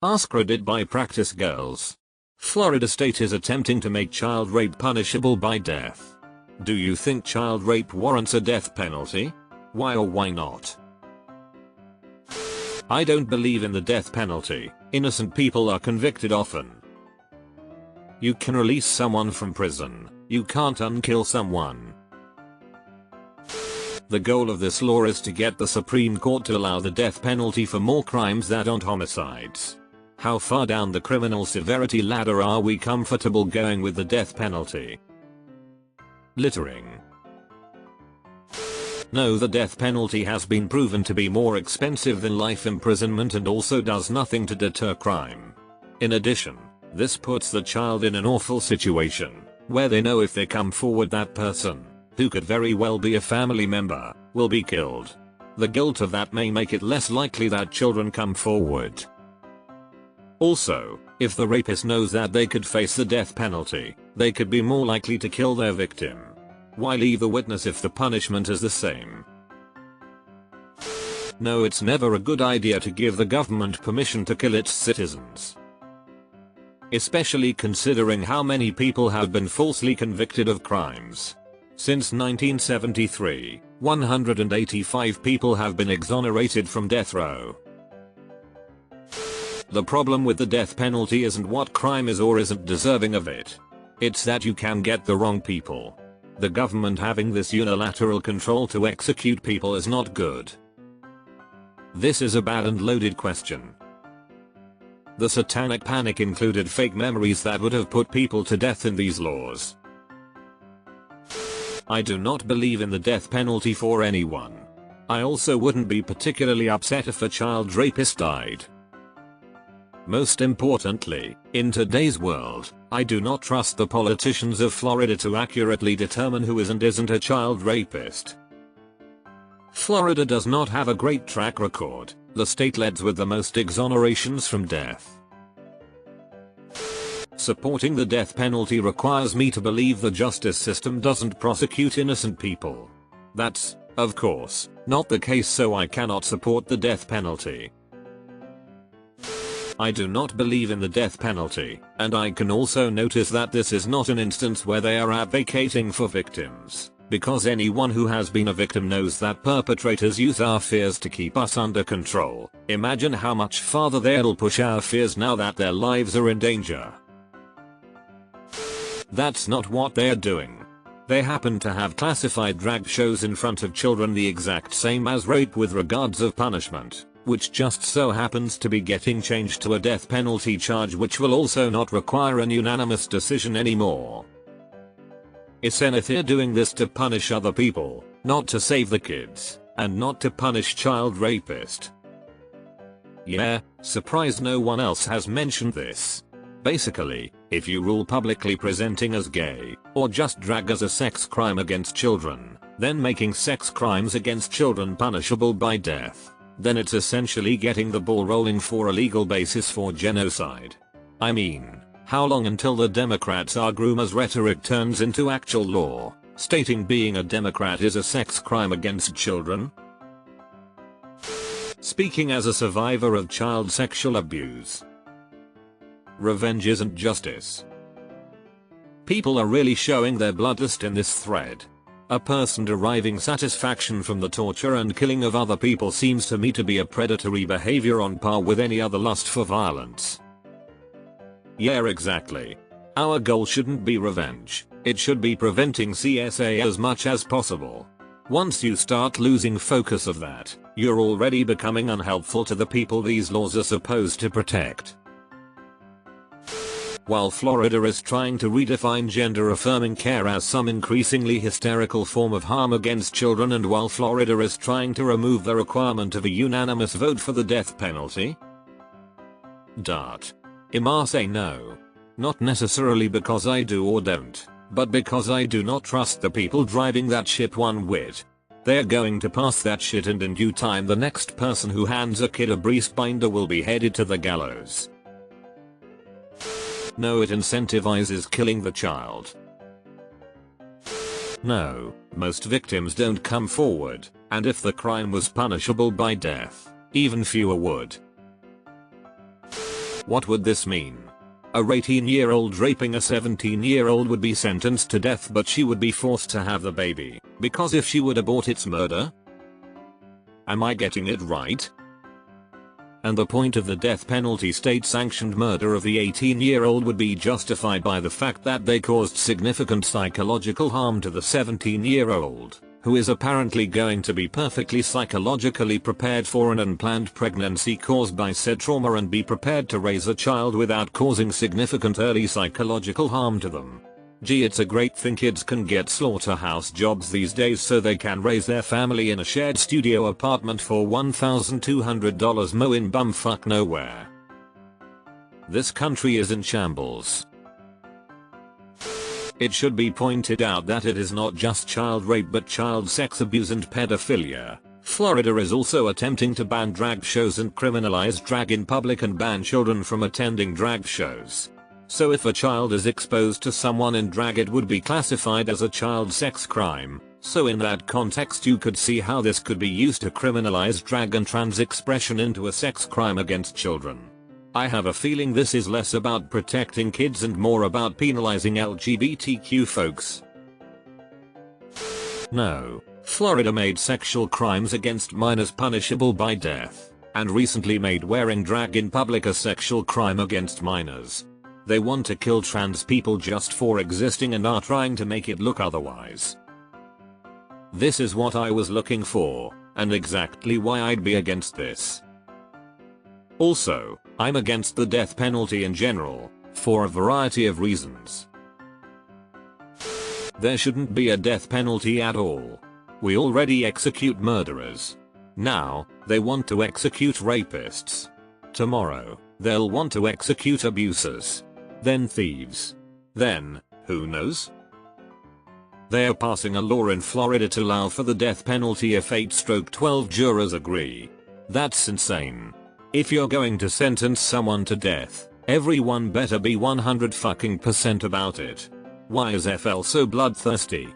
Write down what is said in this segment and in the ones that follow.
AskReddit by Practice Girls. Florida state is attempting to make child rape punishable by death. Do you think child rape warrants a death penalty? Why or why not? I don't believe in the death penalty. Innocent people are convicted often. You can release someone from prison. You can't unkill someone. The goal of this law is to get the Supreme Court to allow the death penalty for more crimes that aren't homicides. How far down the criminal severity ladder are we comfortable going with the death penalty? Littering. No, the death penalty has been proven to be more expensive than life imprisonment and also does nothing to deter crime. In addition, this puts the child in an awful situation, where they know if they come forward that person, who could very well be a family member, will be killed. The guilt of that may make it less likely that children come forward. Also, if the rapist knows that they could face the death penalty, they could be more likely to kill their victim. Why leave the witness if the punishment is the same? No, it's never a good idea to give the government permission to kill its citizens. Especially considering how many people have been falsely convicted of crimes. Since 1973, 185 people have been exonerated from death row. The problem with the death penalty isn't what crime is or isn't deserving of it. It's that you can get the wrong people. The government having this unilateral control to execute people is not good. This is a bad and loaded question. The satanic panic included fake memories that would have put people to death in these laws. I do not believe in the death penalty for anyone. I also wouldn't be particularly upset if a child rapist died. Most importantly, in today's world, I do not trust the politicians of Florida to accurately determine who is and isn't a child rapist. Florida does not have a great track record. The state leads with the most exonerations from death. Supporting the death penalty requires me to believe the justice system doesn't prosecute innocent people. That's, of course, not the case, so I cannot support the death penalty. I do not believe in the death penalty, and I can also notice that this is not an instance where they are advocating for victims, because anyone who has been a victim knows that perpetrators use our fears to keep us under control. Imagine how much farther they'll push our fears now that their lives are in danger. That's not what they're doing. They happen to have classified drag shows in front of children the exact same as rape with regards of punishment, which just so happens to be getting changed to a death penalty charge, which will also not require an unanimous decision anymore. Isn't they're doing this to punish other people, not to save the kids, and not to punish child rapist. Yeah, surprised no one else has mentioned this. Basically, if you rule publicly presenting as gay, or just drag as a sex crime against children, then making sex crimes against children punishable by death, then it's essentially getting the ball rolling for a legal basis for genocide. I mean, how long until the Democrats' our groomers rhetoric turns into actual law, stating being a Democrat is a sex crime against children? Speaking as a survivor of child sexual abuse. Revenge isn't justice. People are really showing their bloodlust in this thread. A person deriving satisfaction from the torture and killing of other people seems to me to be a predatory behavior on par with any other lust for violence. Yeah, exactly. Our goal shouldn't be revenge. It should be preventing CSA as much as possible. Once you start losing focus of that, you're already becoming unhelpful to the people these laws are supposed to protect. While Florida is trying to redefine gender-affirming care as some increasingly hysterical form of harm against children, and while Florida is trying to remove the requirement of a unanimous vote for the death penalty, I say no. Not necessarily because I do or don't, but because I do not trust the people driving that ship one whit. They're going to pass that shit, and in due time the next person who hands a kid a breast binder will be headed to the gallows. No, it incentivizes killing the child. No, most victims don't come forward, and if the crime was punishable by death, even fewer would. What would this mean? A 18-year-old raping a 17-year-old would be sentenced to death, but she would be forced to have the baby, because if she would abort, it's murder? Am I getting it right? And the point of the death penalty, state-sanctioned murder of the 18-year-old, would be justified by the fact that they caused significant psychological harm to the 17-year-old, who is apparently going to be perfectly psychologically prepared for an unplanned pregnancy caused by said trauma and be prepared to raise a child without causing significant early psychological harm to them. Gee, it's a great thing kids can get slaughterhouse jobs these days so they can raise their family in a shared studio apartment for $1,200 mo in bumfuck nowhere. This country is in shambles. It should be pointed out that it is not just child rape but child sex abuse and pedophilia. Florida is also attempting to ban drag shows and criminalize drag in public and ban children from attending drag shows. So if a child is exposed to someone in drag, it would be classified as a child sex crime. So in that context, you could see how this could be used to criminalize drag and trans expression into a sex crime against children. I have a feeling this is less about protecting kids and more about penalizing LGBTQ folks. No, Florida made sexual crimes against minors punishable by death, and recently made wearing drag in public a sexual crime against minors. They want to kill trans people just for existing and are trying to make it look otherwise. This is what I was looking for, and exactly why I'd be against this. Also, I'm against the death penalty in general, for a variety of reasons. There shouldn't be a death penalty at all. We already execute murderers. Now, they want to execute rapists. Tomorrow, they'll want to execute abusers. Then thieves. Then, who knows? They're passing a law in Florida to allow for the death penalty if 8/12 jurors agree. That's insane. If you're going to sentence someone to death, everyone better be 100% about it. Why is FL so bloodthirsty?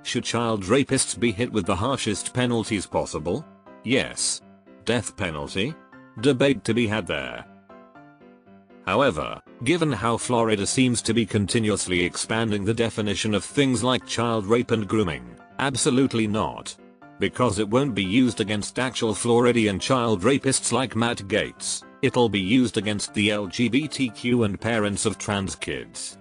Should child rapists be hit with the harshest penalties possible? Yes. Death penalty? Debate to be had there. However, given how Florida seems to be continuously expanding the definition of things like child rape and grooming, absolutely not. Because it won't be used against actual Floridian child rapists like Matt Gaetz, it'll be used against the LGBTQ and parents of trans kids.